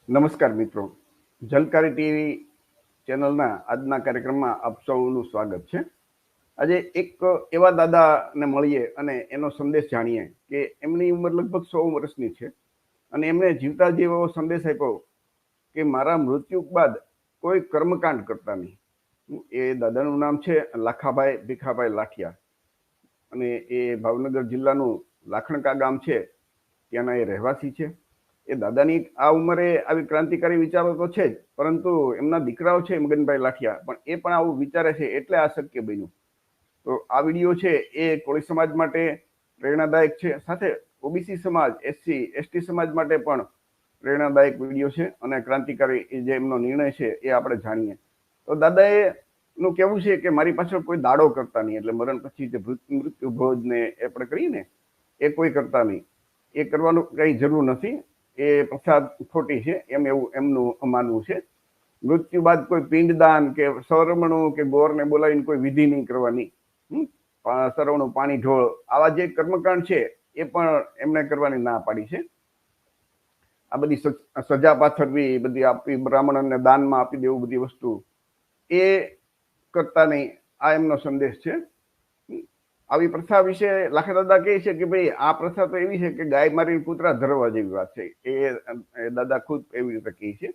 નમસ્કાર મિત્રો, જલકારી ટીવી ચેનલના આજના કાર્યક્રમમાં આપ સૌનું સ્વાગત છે. આજે એક એવા દાદાને મળીએ અને એનો સંદેશ જાણીએ કે એમની ઉંમર લગભગ 100 વર્ષની છે અને એમને જીવતા જેવો સંદેશ આપ્યો કે મારા મૃત્યુ બાદ કોઈ કર્મકાંડ કરતા નહીં. એ દાદાનું નામ છે લાખાભાઈ ભીખાભાઈ લાઠિયા અને એ ભાવનગર જિલ્લાનું લાખણકા ગામ છે, ત્યાંના એ રહેવાસી છે. એ દાદાની આ ઉંમરે આવી ક્રાંતિકારી વિચારો તો છે જ, પરંતુ એમના દીકરાઓ છે મગનભાઈ લાઠિયા, પણ એ પણ આવું વિચારે છે એટલે આ શક્ય બન્યું. તો આ વિડીયો છે એ કોળી સમાજ માટે પ્રેરણાદાયક છે, સાથે ઓબીસી સમાજ, એસસી એસટી સમાજ માટે પણ પ્રેરણાદાયક વિડીયો છે અને ક્રાંતિકારી જે એમનો નિર્ણય છે એ આપણે જાણીએ. તો દાદાએ નું કેવું છે કે મારી પાછળ કોઈ દાડો કરતા નહીં, એટલે મરણ પછી જે મૃત્યુ ભોજ ને આપણે કરીએ ને એ કોઈ કરતા નહીં. એ કરવાનું કઈ જરૂર નથી, એ પ્રથા ખોટી છે એમ એવું એમનું માનવું છે. મૃત્યુ બાદ કોઈ પિંડદાન કે સરવણું કે ગોરને બોલાવીને કોઈ વિધિ નહીં કરવાની. સરવણું, પાણી ઢોળ, આવા જે કર્મકાંડ છે એ પણ એમને કરવાની ના પાડી છે. આ બધી સજા પાથરવી, બધી આપવી, બ્રાહ્મણોને દાનમાં આપી દેવું, બધી વસ્તુ એ કરતા નહીં, આ એમનો સંદેશ છે. આવી પ્રથા વિશે લાખા દાદા કહે છે કે ભાઈ આ પ્રથા તો એવી છે કે ગાય મારીને કૂતરા ધરવા જેવી વાત છે. એ દાદા ખુદ એવી રીતે કહે છે.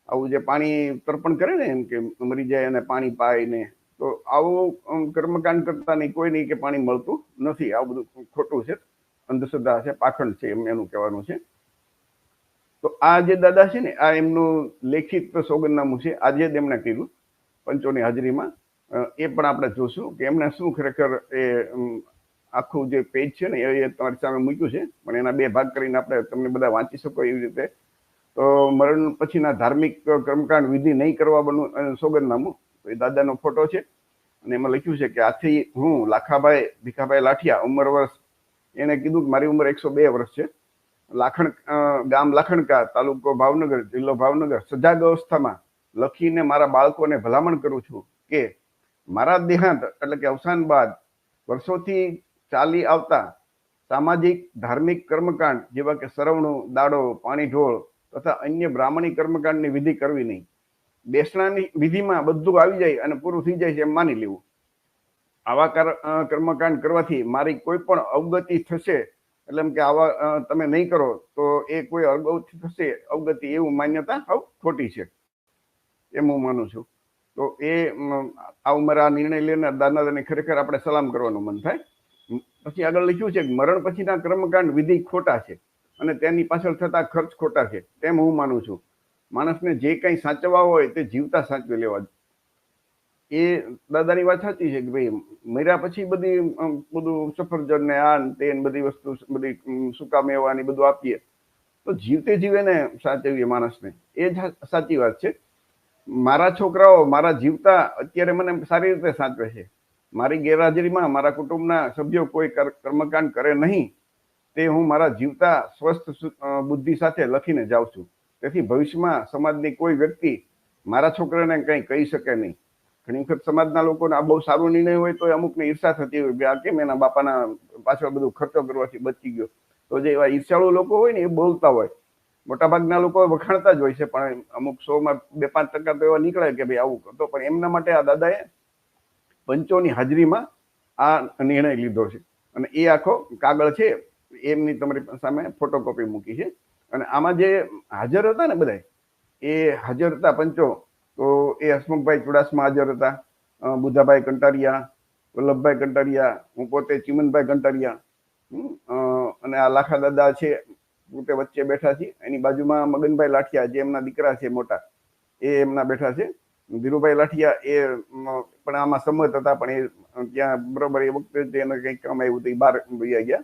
આવું જે પાણી તર્પણ કરે ને, એમ કે મરી જાય અને પાણી પાય ને, તો આવું કર્મકાંડ કરતા નહીં, કોઈ નહીં કે પાણી મળતું નથી. આવું બધું ખોટું છે, અંધશ્રદ્ધા છે, પાખંડ છે, એમ એનું કહેવાનું છે. તો આ જે દાદા છે ને, આ એમનું લેખિત સોગંદનામું છે, આજે જ એમણે કર્યું પંચોની હાજરીમાં. એ પણ આપણે જોશું કે એમને શું ખરેખર એ આખું જે પેજ છે ને એ તમારી સામે મૂક્યું છે, પણ એના બે ભાગ કરીને આપણે તમને બધા વાંચી શકો એવી રીતે. તો મરણ પછીના ધાર્મિક કર્મકાંડ વિધિ નહીં કરવા બનવું સોગંદનામું, એ દાદાનો ફોટો છે અને એમાં લખ્યું છે કે આથી હું લાખાભાઈ ભીખાભાઈ લાઠિયા, ઉંમર વર્ષ એને કીધું કે મારી ઉંમર 102 વર્ષ છે, ગામ લાખણકા, તાલુકો ભાવનગર, જિલ્લો ભાવનગર, સજાગ અવસ્થામાં લખીને મારા બાળકોને ભલામણ કરું છું કે મારા દેહાંત એટલે કે અવસાન બાદ વર્ષોથી ચાલી આવતા સામાજિક ધાર્મિક કર્મકાંડ જેવા કે સરવણું, દાડો, પાણી ઢોળ તથા અન્ય બ્રાહ્મણી કર્મકાંડની વિધિ કરવી નહીં. બેસણાની વિધિમાં બધું આવી જાય અને પૂરું થઈ જાય છે એમ માની લેવું. આવા કર્મકાંડ કરવાથી મારી કોઈ પણ અવગતિ થશે, એટલે એમ કે આવા તમે નહીં કરો તો એ કોઈ અવગતિ થશે, અવગતિ એવું માન્યતા ખોટી છે, એમ હું માનું છું. તો એ આ ઉંમરે આ નિર્ણય લઈને દાદાને ખરેખર આપણે સલામ કરવાનું મન થાય. પછી આગળ લખ્યું છે કે મરણ પછીના કર્મકાંડ વિધિ ખોટા છે અને તેની પાછળ થતા ખર્ચ ખોટા છે, તેમ હું માનું છું. માણસને જે કંઈ સાચવવા હોય તે જીવતા સાચવી લેવા. એ દાદાની વાત સાચી છે કે ભાઈ મર્યા પછી બધું સફરજન ને આ તે બધી વસ્તુ, બધી સૂકા મેવાની બધું આપીએ, તો જીવતે જીવે ને સાચવીએ માણસને, એ જ સાચી વાત છે. મારા છોકરાઓ મારા જીવતા અત્યારે મને સારી રીતે સાચવે છે. મારી ગેરહાજરીમાં મારા કુટુંબના સભ્યો કોઈ કર્મકાંડ કરે નહીં, તે હું મારા જીવતા સ્વસ્થ બુદ્ધિ સાથે લખીને જાઉં છું. તેથી ભવિષ્યમાં સમાજની કોઈ વ્યક્તિ મારા છોકરાને કંઈ કહી શકે નહીં. ઘણી વખત સમાજના લોકોને આ બહુ સારો નિર્ણય હોય તો અમુકને ઈર્ષા થતી હોય કે આ કેમ એના બાપાના પાછળ બધું ખર્ચો કરવાથી બચી ગયો. તો જે એવા ઈર્ષાળુ લોકો હોય ને એ બોલતા હોય. મોટાભાગના લોકો વખાણતા જ હોય છે, પણ અમુક 100માં 2-5% તો એવા નીકળે કે ભાઈ આવું કરતો. પણ એમના માટે આ દાદાએ પંચોની હાજરીમાં આ નિર્ણય લીધો છે અને એ આખો કાગળ છે એમની તમારી સામે ફોટોકોપી મૂકી છે. અને આમાં જે હાજર હતા ને બધા, એ હાજર હતા પંચો, તો એ હસમુખભાઈ ચુડાસમા હાજર હતા, બુધાભાઈ કંટારિયા, વલ્લભભાઈ કંટારિયા, હું પોતે ચીમનભાઈ કંટારિયા, અને આ લાખા દાદા છે પોતે વચ્ચે બેઠા છે. એની બાજુમાં મગનભાઈ લાઠિયા જે એમના દીકરા છે મોટા, એ એમના બેઠા છે. ધીરુભાઈ લાઠિયા એ પણ આમાં સંમત હતા, પણ એ ત્યાં બરોબર એ વખતે એને કંઈક કામ આવ્યું હતું, એ બહાર વયા ગયા.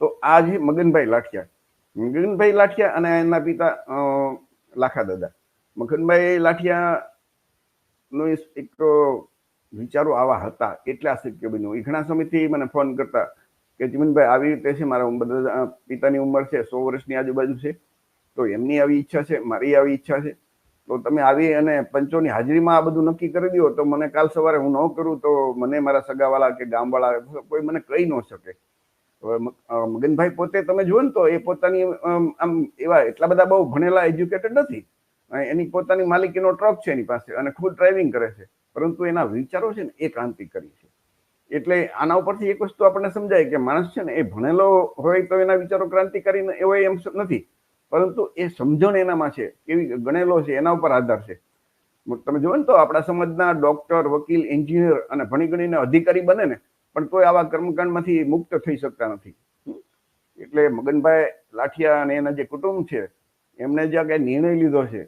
તો આ છે મગનભાઈ લાઠિયા. મગનભાઈ લાઠિયા અને એના પિતા લાખા દાદા. મગનભાઈ લાઠિયા નો એક વિચારો આવા હતા એટલે આ શક્ય બન્યું. એ ઘણા સમયથી મને ફોન કરતા કે ચીમનભાઈ આવી રીતે છે, મારા પિતાની ઉંમર છે 100 વર્ષની આજુબાજુ છે, તો એમની આવી ઈચ્છા છે, મારી આવી ઈચ્છા છે, તો તમે આવી અને પંચોની હાજરીમાં આ બધું નક્કી કરી દો, તો મને કાલ સવારે હું ન કરું તો મને મારા સગાવાળા કે ગામવાળા કોઈ મને કહી ન શકે. હવે મગનભાઈ પોતે તમે જુઓ ને તો એ પોતાની આમ એવા એટલા બધા બહુ ભણેલા એજ્યુકેટેડ નથી, એની પોતાની માલિકીનો ટ્રક છે એની પાસે અને ખુદ ડ્રાઇવિંગ કરે છે, પરંતુ એના વિચારો છે ને એ ક્રાંતિકારી છે. એટલે આના ઉપરથી એક વસ્તુ આપણને સમજાય કે માણસ છે ને એ ભણેલો હોય તો એના વિચારો ક્રાંતિકારી હોય એમ નથી, પરંતુ એ સમજણ એનામાં છે, કેવી ગણેલો છે એના ઉપર આધાર છે. તમે જુઓ ને તો આપણા સમાજના ડોક્ટર, વકીલ, એન્જિનિયર અને ભણી ગણીને અધિકારી બને ને, પણ તોય આવા કર્મકાંડમાંથી મુક્ત થઈ શકતા નથી. એટલે મગનભાઈ લાઠિયા અને એના જે કુટુંબ છે એમને જે કઈ નિર્ણય લીધો છે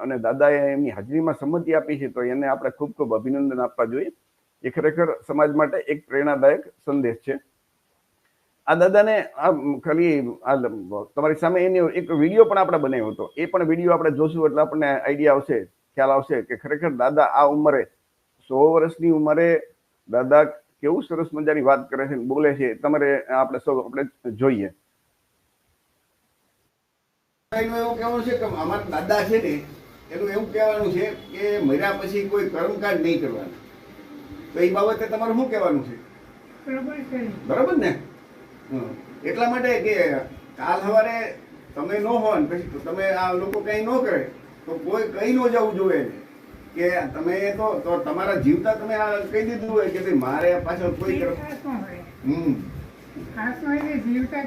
અને દાદાએ એમની હાજરીમાં સંમતિ આપી છે, તો એને આપણે ખૂબ ખૂબ અભિનંદન આપવા જોઈએ. એ ખરેખર સમાજ માટે એક પ્રેરણાદાયક સંદેશ છે. આ દાદાને આ ખાલી તમારી સામે એની એક વિડીયો પણ આપણે બનાવ્યો હતો, એ પણ વિડીયો આપણે જોશું એટલે આપણને આઈડિયા આવશે, ખ્યાલ આવશે કે ખરેખર દાદા આ ઉંમરે 100 વર્ષની ઉંમરે દાદા કેવું સરસ મજાની વાત કરે છે, બોલે છે. તમારે આપણે જોઈએ. એવું કહેવાનું છે કે અમારા દાદા છે ને એનું એવું કહેવાનું છે કે મર્યા પછી કોઈ કર્મકાંડ નહીં કરવાનું. તો એ બાબતે તમારું શું કહેવાનું છે? બરાબર ને? એટલા માટે કે કાલ સવારે તમે ન હો ને પછી તમે આ લોકો કઈ ન કરે તો કોઈ કઈ ન જવું જોઈએ કે તમે તો તમારા જીવતા તમે આ કહી દીધું હોય કે ભાઈ મારે પાછળ કોઈ જીવતા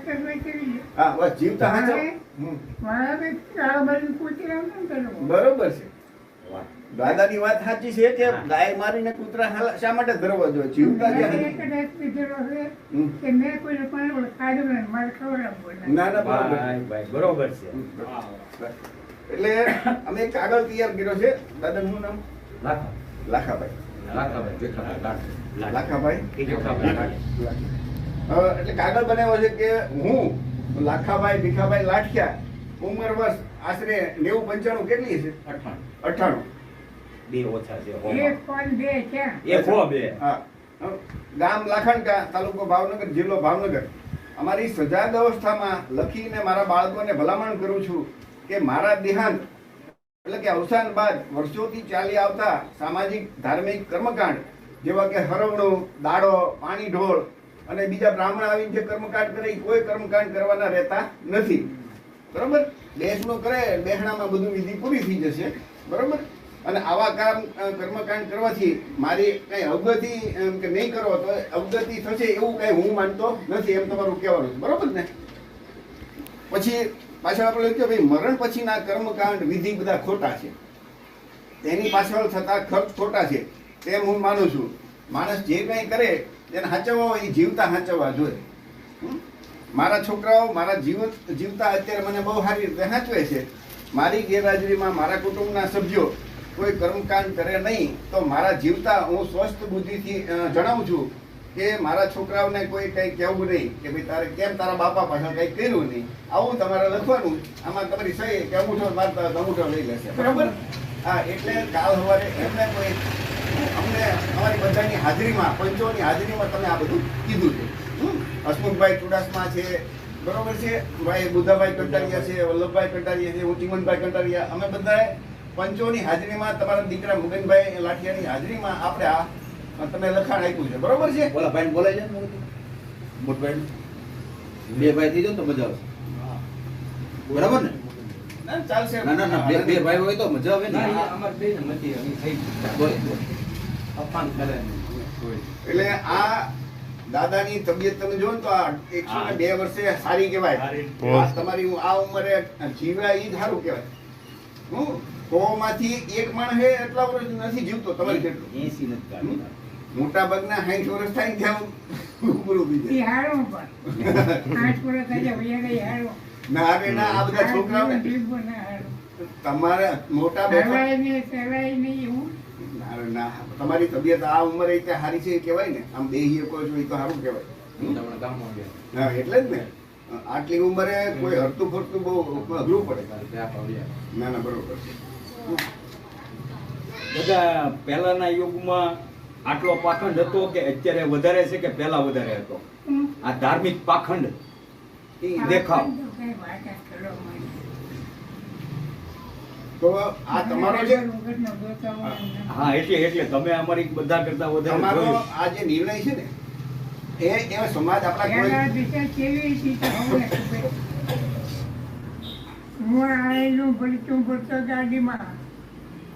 બરોબર છે. દાદાની વાત સાચી છે કે ગાય મારીને કૂતરા શા માટે ધરવા જોઈએ? જીવતા ના બરોબર છે. એટલે અમે એક કાગળ તૈયાર કર્યો છે. દાદાનું નામ લાખાભાઈ. એટલે કાગળ બનાવ્યો છે કે હું લાખાભાઈ ભીખાભાઈ લાઠિયા, ઉંમર વર્ષ આશરે 90-95 કેટલી છે? 98. 2 ઓછા છે. ગામ લાખણકા, તાલુકો ભાવનગર, જિલ્લો ભાવનગર. અમારી સજાગ અવસ્થામાં લખીને મારા બાળકોને ભલામણ કરું છું કે મારા દેહાંત એટલે કે અવસાન બાદ વર્ષોથી ચાલી આવતા સામાજિક ધાર્મિક કર્મકાંડ જેવા કે હરવણું, દાડો, પાણી ઢોળ અને બીજા બ્રાહ્મણ આવીને જે કર્મકાંડ કરે કોઈ કર્મકાંડ કરવાના રહેતા નથી. બરોબર? દેશનું કરે બેહણામાં બધું વિધિ પૂરી થઈ જશે. બરોબર? અને આવા કર્મકાંડ કરવાથી મારી કઈ અવગતિ કે નહીં કરો તો અવગતિ થશે એવું કઈ હું માનતો નથી, એમ તમારું કહેવાનું છે. બરોબર ને? પછી પાછળ આપણે લખ્યું ભાઈ મરણ પછીના કર્મકાંડ વિધિ બધા ખોટા છે, તેની પાછળ થતા ખર્ચ ખોટા છે તેમ હું માનું છું. માણસ જે કંઈ કરે એને સાચવવા હોય એ જીવતા સાચવવા જોઈએ. મારા છોકરાઓ મારા જીવતા અત્યારે મને બહુ સારી રીતે સાચવે છે. મારી ગેરહાજરીમાં મારા કુટુંબના સભ્યો કોઈ કર્મકાંડ કરે નહીં તો મારા જીવતા હું સ્વસ્થ બુદ્ધિથી જણાવું છું કે મારા છોકરાઓને કોઈ કંઈ કહેવું નહીં કે ભાઈ તારે કેમ તારા બાપા પાછળ કંઈ કર્યું નહીં. આવું તમારે લખવાનું. આમાં તમારી સહી કે અંગૂઠો મારતા અંગૂઠો લઈ લેશે. બરાબર? હા. એટલે કાલ સવારે એમને કોઈ અમને અમારી બધાની હાજરીમાં, પંચોની હાજરીમાં તમે આ બધું કીધું છે. હસમુખભાઈ ચુડાસમા છે, બરોબર છે, ભાઈ બુદ્ધાભાઈ કંટારિયા છે, વલ્લભભાઈ કંટારિયા છે, ચીમનભાઈ કંટારિયા, અમે બધાએ પંચોની હાજરીમાં તમારા દીકરા મગનભાઈ લાઠિયાની હાજરીમાં આપણે આ તમે લખાણ આપ્યું છે. બરોબર છે? બોલા ભાઈ બોલાય છે મોટભાઈ 2 ભાઈ થઈ જાવ તો મજા આવશે. બરાબર ને? ચાલશે. ના 2 ભાઈ હોય તો મજા આવે ને. અમાર બે ને મતી અમે થઈ બોલ અપાન કરે. એટલે આ દાદાની તબિયત તમે જો ને તો આ 102 વર્ષે સારી કહેવાય. તમારી આ ઉંમરે જીવ્યા એ સારું કહેવાય. માંથી એક માણસ એટલા વર્ષ નથી જીવતો તમારી જેટલું. 80 નથી કાઢતા. મોટા ભાગના 60 વર્ષ થાય ત્યાં પૂરું થઈ જાય. ના હવે ના આ બધા છોકરાઓને તમારે મોટા ના તમારી તબિયત આ ઉંમરે સારી છે કહેવાય ને. આમ બેહીએ કોઈ છો એ તો સારું કહેવાય. હા એટલે જ ને. આટલી ઉંમરે કોઈ હરતું ફરતું બહુ અઘરું પડે. ના ના બરોબર છે. બધા પહેલાના યુગમાં આટલો પાખંડ હતો કે અત્યારે વધારે છે કે પહેલા વધારે હતો? આ ધાર્મિક પાખંડ દેખાવ. તો આ તમારો જે હા એટલે તમે અમારી બધા કરતા વધારે તમારો આ જે નિર્ણય છે ને એ સમાજ આપણા પહેલા કોઈ દિશા કેવી હતી તો હવે ખબર. હું આવેલું ભરતું ભરતો ગાડીમાં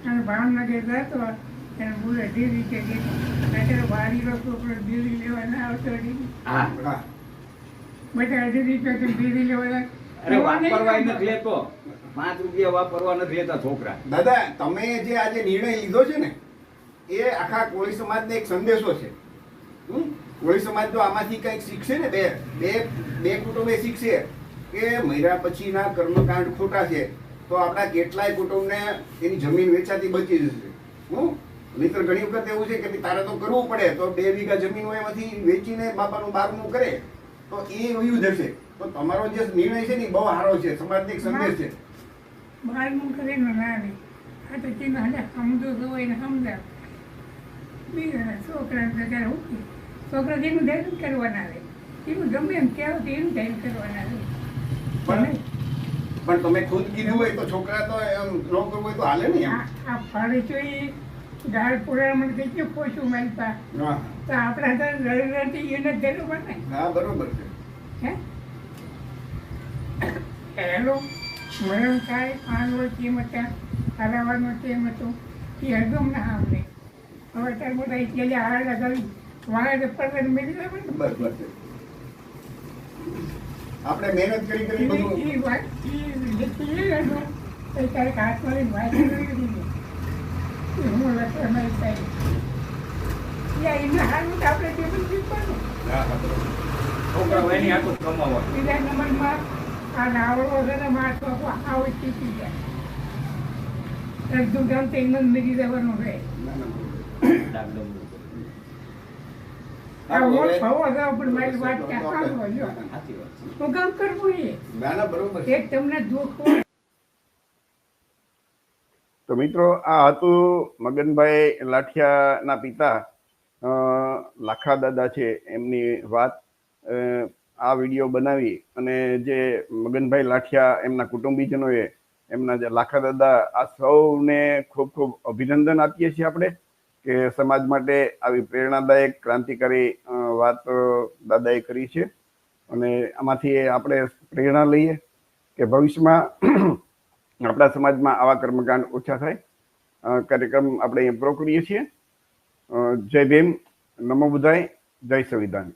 અને ભાવનગર જતો અને બોલે ધીરી કે અત્યારે વાડીનો છોકરો બીડી લેવા ના આવતો નહીં. હા હા, બધા 18 રૂપિયા બીડી લેવા અરે વાપરવા નથી લેતો, 5 રૂપિયા વાપરવા નથી લેતા છોકરા. દાદા તમે જે આજે નિર્ણય લીધો છે ને એ આખા કોળી સમાજને એક સંદેશો છે. કોળી સમાજ જો આમાંથી કંઈક શીખશે ને બે કુટુંબે શીખશે કે મર્યા પછીના કર્મકાંડ ખોટા છે તો આપણા કેટલાય કુટુંબને એની જમીન વેચાતી બચી જશે. નહીંતર ઘણી વખત એવું છે કે ભઈ તારે તો કરવું પડે તો 2 વીઘા જમીન હોય એમાંથી વેચીને બાપાનું બારનું કરે તો એ વયું જશે. તો તમારો જે નિર્ણય છે ને એ બહુ સારો છે, સમાજને એક સંદેશ છે. બારનું કરેલું ના આવે આ તો તેનો હાલે સમજો હોય ને સમજાવ બીજા છોકરા બધા ઉઠી છોકરા જેનું ધ્યાન કરવાના આવે એનું ગમે એમ કહેવું તો એનું ધ્યાન કરવાના આવે. પણ તમે ખુદ કીધું હોય તો છોકરા તો એમ ન કરવું હોય તો હાલે ને એમ. આ ફાળે ચોઈ દાળ પુરાણ મને કેટલું પોછું મારતા હા તો આપણા તો રડતી એને ધેરું બને હા બરોબર છે. હે એનો મરણ થાય આનો કેમ હતા હરાવાનો કેમ હતો એ હજમ ના સાંભળે. હવે ત્યારે બધા એટલે હાડા કરી વાળા પર મેળવી લેવા ને બરોબર છે. આપણે મહેનત કરી કરી બધું એ વાત એ લીધી એનો એ ક્યારેક હાથમાં વાત કરી દીધી હું લખે મારી સાહેબ યા એને હારું તો આપણે જે બધું શીખવાનું. હા હા બરોબર. છોકરાઓ એની હાથું કમાવા. બીજા નંબરમાં આ નાવડો છે ને મારા છોકરો આવું શીખી જાય. અડધું ગામ તો એમ જ મેળવી દેવાનું રહે. ના ના બરોબર. ડાગડમ. આ હું ખવો જાઉં પણ મારી વાત ક્યાં સાંભળો જો. સાચી વાત છે. હું કામ કરવું એ ના ના બરોબર છે. એક તમને દુઃખ હોય તો મિત્રો આ હતું મગનભાઈ લાઠિયાના પિતા લાખા દાદા છે એમની વાત. આ વિડીયો બનાવી અને જે મગનભાઈ લાઠિયા એમના કુટુંબીજનોએ એમના જે લાખા દાદા આ સૌને ખૂબ ખૂબ અભિનંદન આપીએ છીએ આપણે કે સમાજ માટે આવી પ્રેરણાદાયક ક્રાંતિકારી વાત દાદાએ કરી છે અને આમાંથી આપણે પ્રેરણા લઈએ કે ભવિષ્યમાં આપણા સમાજમાં આવા કર્મકાંડ ઓછા થાય. કાર્યક્રમ આપણે અહીંયા પૂરો કરીએ છીએ. જય ભીમ, નમો બુદ્ધાય, જય સંવિધાન.